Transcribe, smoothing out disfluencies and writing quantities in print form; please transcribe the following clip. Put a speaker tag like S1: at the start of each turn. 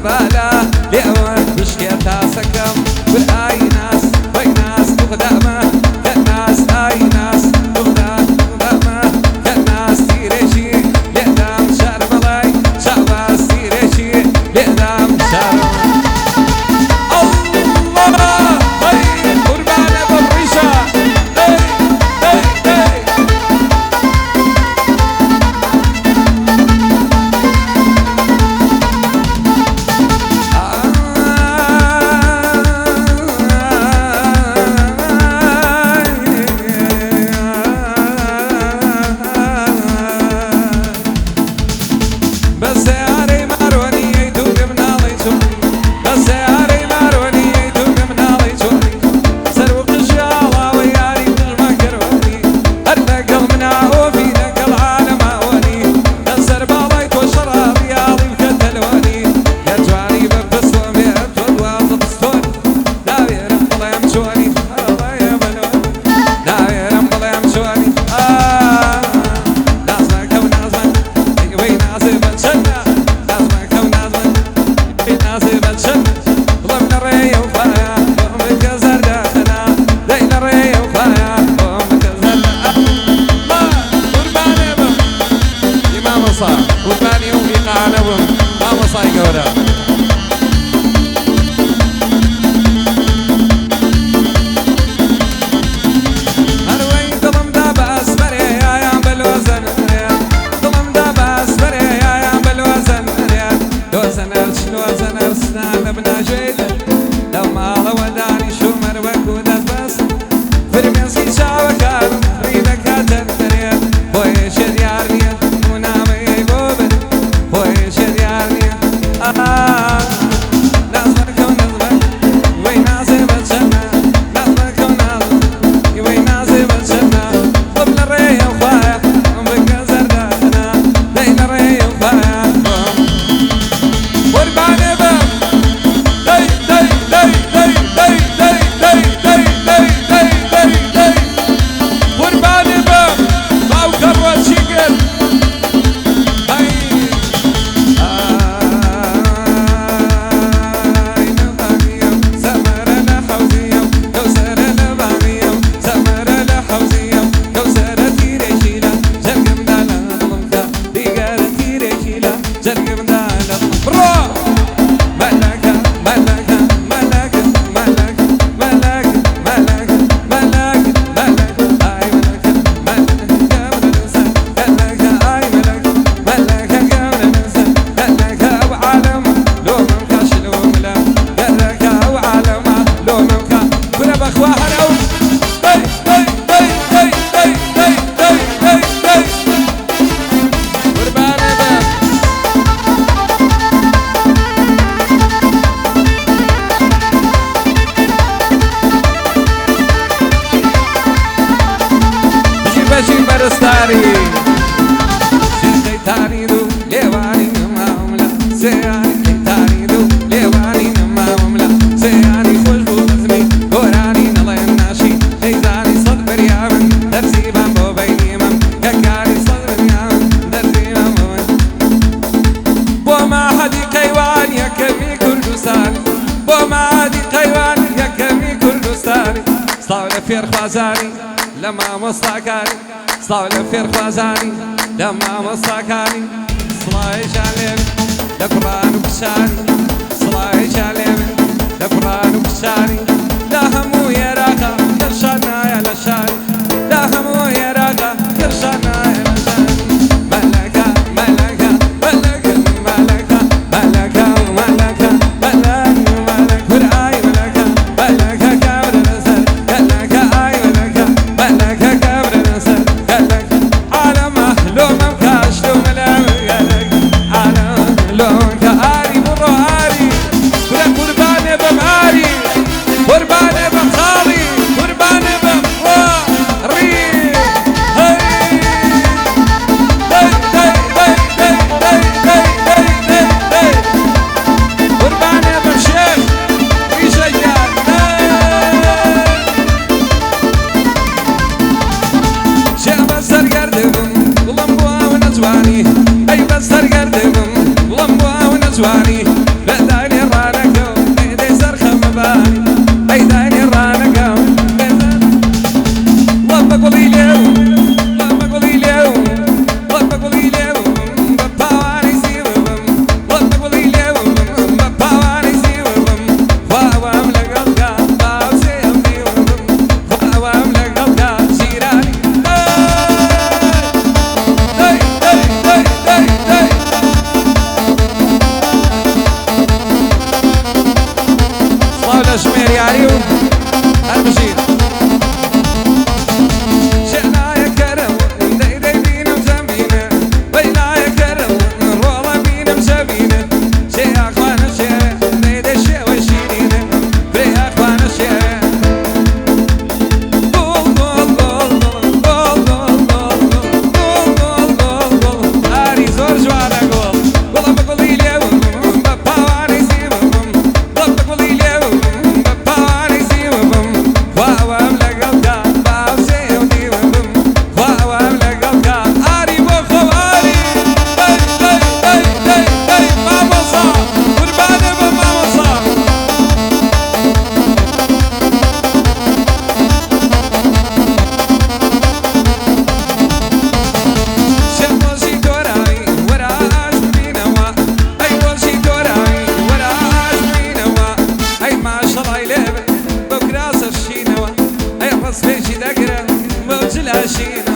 S1: بالا لێوە بشکێ تاسەکەم ور ئای ناس وەی ناس دوغدامە کە ناس ئای ناس دوغدامە کە ناس تیرێکی لێدام شارمەڵای شەعباس تیرێکی لێدام شارمەڵای قرباني وإيقاعنا وماما صاي قورا هروي ظلم داباس بري يا بالوزن ظلم داباس بري يا بالوزن لوزن أرش لوزن أرسنا نبنا جيدا لو ما وداني شو مروك ودات بس فرميسكي شاوكار ريبك هاتنريا بوي شرياريا برستاري سيدي تاريدو ليواني معاملة سياني تاريدو ليواني معاملة سياني خوشبو بزمي قراني نضي الناشي ليزاني صد بريامن درسي بامبو بيني من كاكاري صد بريامن درسي بامبو بوما حدي قيوان يكمي كردستان بوما حدي قيوان يكمي كردستان صاولة فير خوازاني لما مصاكاري صاولة فير خوازاني لما مصاكاني صلاي جاليمي لقران وكشاني صلاي جاليمي لقران وكشاني لا همو يراغا كرشانا يا لشاني لا همو يراغا كرشانا يا لشاني ملكا ملكا ملكا ملكا ملكا ملكا ملكا ملكا ورعاي ملكا ملكا كابر نسر ملكا اي ملكا ملكا كابر نسر لاشين